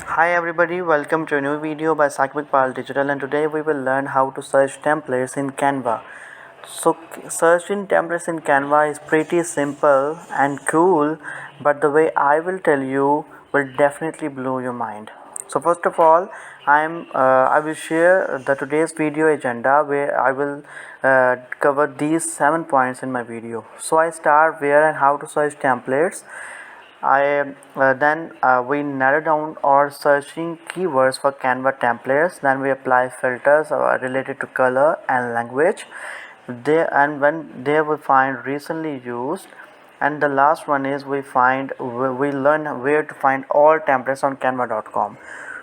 Hi everybody, welcome to a new video by Saqib Iqbal Digital, and today we will learn how to search templates in Canva. So searching templates in Canva is pretty simple and cool, but the way I will tell you will definitely blow your mind. So first of all, I will share the today's video agenda where I will cover these 7 points in my video. So I start where and how to search templates. I then we narrow down our searching keywords for Canva templates. Then we apply filters related to color and language. When they we find recently used, and the last one is we learn where to find all templates on Canva.com.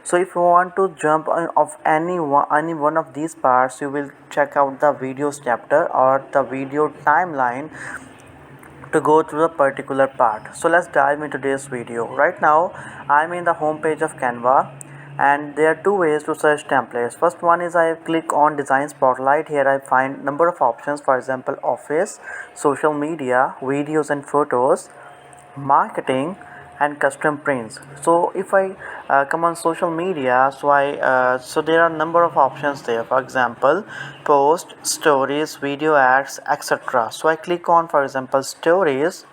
So if you want to jump on of any one of these parts, you will check out the videos chapter or the video timeline to go through a particular part. So let's dive into this video. Right now I'm in the home page of Canva, and there are two ways to search templates. First one is I click on design spotlight. Here I find number of options, for example office, social media, videos and photos, marketing and custom prints. So if I come on social media, so there are a number of options there. For example, post, stories, video ads, etc. So I click on, for example, stories.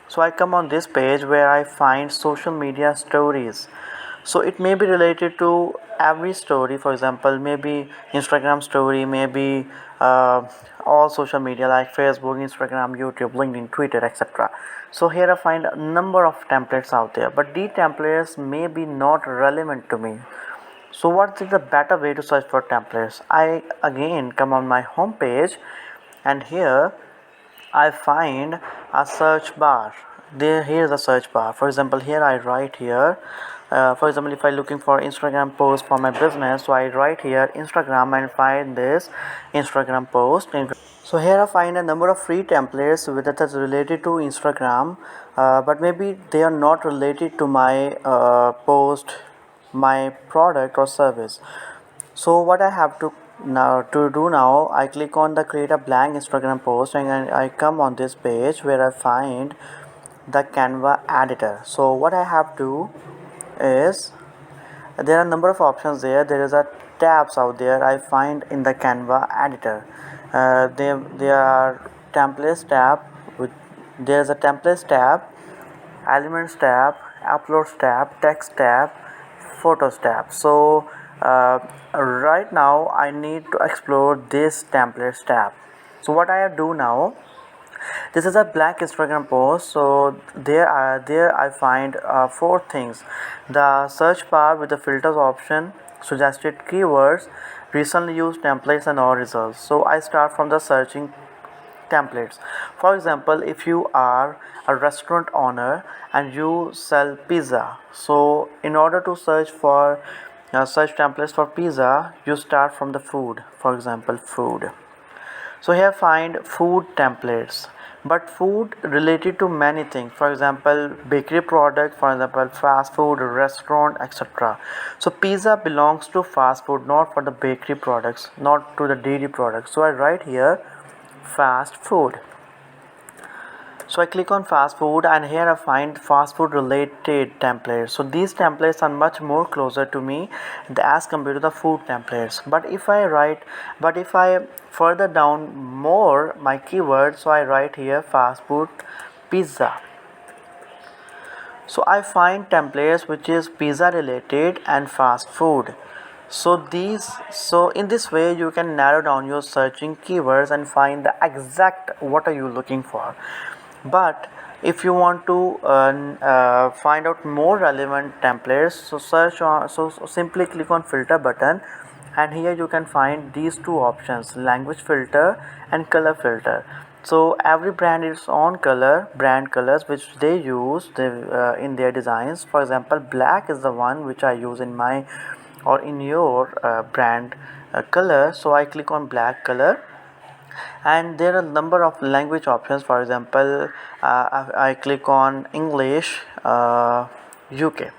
So I come on this page where I find social media stories. So it may be related to every story. For example, maybe Instagram story, maybe all social media like Facebook, Instagram, YouTube, LinkedIn, Twitter, etc. So here I find a number of templates out there, but these templates may be not relevant to me. So what is the better way to search for templates? I again come on my home page, and here I find a search bar. Here is a search bar. For example, here I write here. For example, if I looking for Instagram post for my business, so I write here Instagram and find this Instagram post. So here I find a number of free templates that is related to Instagram, but maybe they are not related to my post, my product or service. So what I have to do now, I click on the create a blank Instagram post, and I come on this page where I find the Canva editor. So what I have to is, there are a number of options there. There is a tabs out there I find in the Canva editor. There are templates tab with, there's a templates tab, elements tab, uploads tab, text tab, photos tab. So right now I need to explore this templates tab. So what I do now, this is a blank Instagram post. So there I find four things: the search bar with the filters option, suggested keywords, recently used templates, and all results. So I start from the searching templates. For example, if you are a restaurant owner and you sell pizza, so in order to search for search templates for pizza, you start from the food. For example, food. So here find food templates, but food related to many things. For example, bakery product, for example fast food, restaurant, etc. So pizza belongs to fast food, not for the bakery products, not to the dairy products. So I write here fast food. So I click on fast food, and here I find fast food related templates. So these templates are much more closer to me as compared to the food templates. But if I further down more my keywords, so I write here fast food, pizza. So I find templates which is pizza related and fast food. So in this way you can narrow down your searching keywords and find the exact what are you looking for. But if you want to find out more relevant templates, so simply click on filter button, and here you can find these two options: language filter and color filter. So every brand is on brand colors which they use in their designs. For example, black is the one which I use in my or in your brand color. So I click on black color, and there are a number of language options. For example, I click on English UK.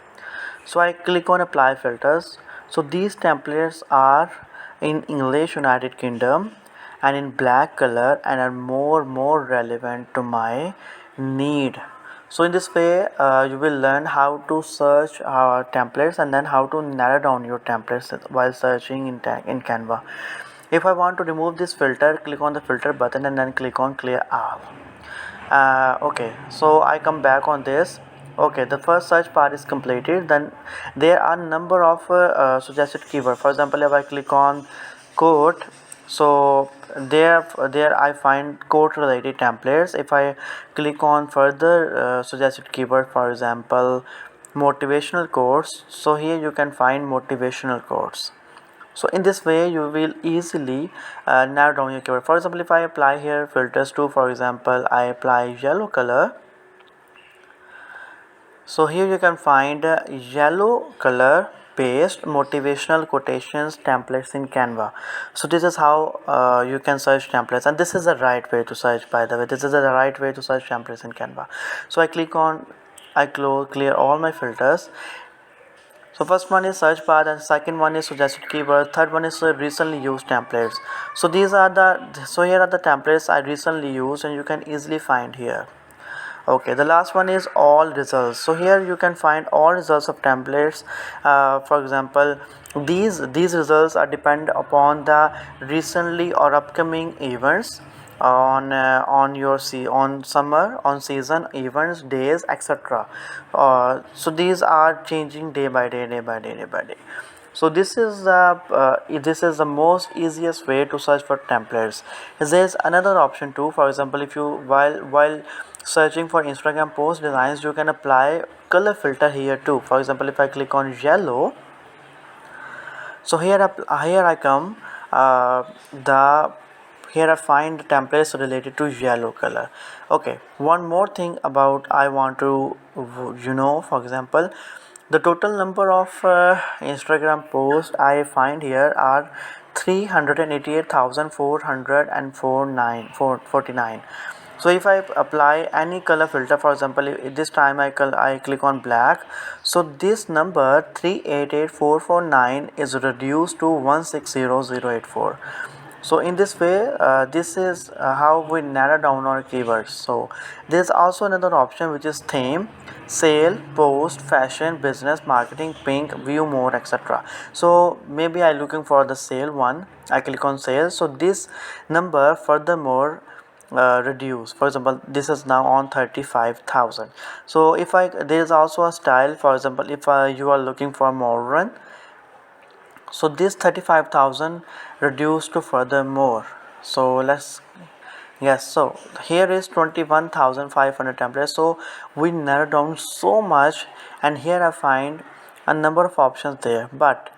So I click on apply filters. So these templates are in English United Kingdom and in black color and are more relevant to my need. So in this way you will learn how to search templates and then how to narrow down your templates while searching in Canva. If I want to remove this filter, click on the filter button and then click on clear all. Okay, so I come back on this. Okay, the first search part is completed. Then there are number of suggested keyword. For example, if I click on quote, so there I find quote related templates. If I click on further suggested keyword, for example motivational quotes, so here you can find motivational quotes. So in this way you will easily narrow down your keyword. For example, if I apply here filters to, for example I apply yellow color, so here you can find yellow color based motivational quotations templates in Canva. So this is how you can search templates, and this is the right way to search, by the way. This is the right way to search templates in Canva. So I click on, I clear all my filters. So first one is search bar, and second one is suggested keyword, third one is recently used templates. So these are here are the templates I recently used and you can easily find here. Okay, the last one is all results. So here you can find all results of templates. For example, these results are depend upon the recently or upcoming events on your on summer, on season, events, days, etc. So these are changing day by day, day by day. So this is the most easiest way to search for templates. There's another option too. For example, if you while searching for Instagram post designs, you can apply color filter here too. For example, if I click on yellow, so here I come the here I find templates related to yellow color. Okay, one more thing about I want to for example, the total number of Instagram posts I find here are 388,449. So if I apply any color filter, for example this time I click on black, so this number 388,449 is reduced to 160,084. So in this way this is how we narrow down our keywords. So there's also another option which is theme, sale, post, fashion, business, marketing, pink, view more, etc. So maybe I looking for the sale one, I click on sale, so this number furthermore reduce. For example, this is now on 35,000. So if there is also a style. For example, if you are looking for modern, so this 35,000 reduced to furthermore. So let's, yes, so here is 21,500 templates. So we narrow down so much, and here I find a number of options there, but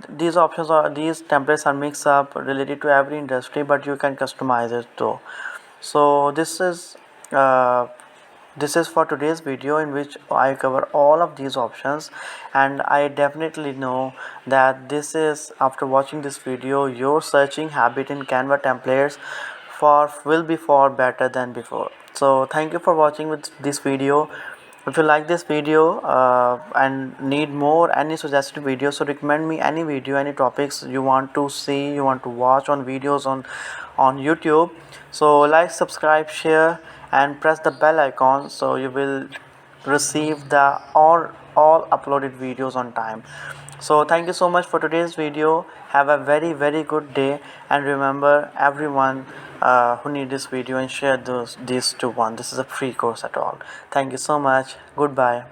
these templates are mixed up related to every industry, but you can customize it too. So this is for today's video, in which I cover all of these options, and I definitely know that this is, after watching this video, your searching habit in Canva templates will be far better than before. So thank you for watching with this video. If you like this video and need more any suggested videos, so recommend me any video, any topics you want to see, you want to watch on videos on YouTube. So like, subscribe, share and press the bell icon, so you will receive the all uploaded videos on time. So thank you so much for today's video. Have a very good day, and remember everyone who need this video, and share these to one. This is a free course at all. Thank you so much. Goodbye.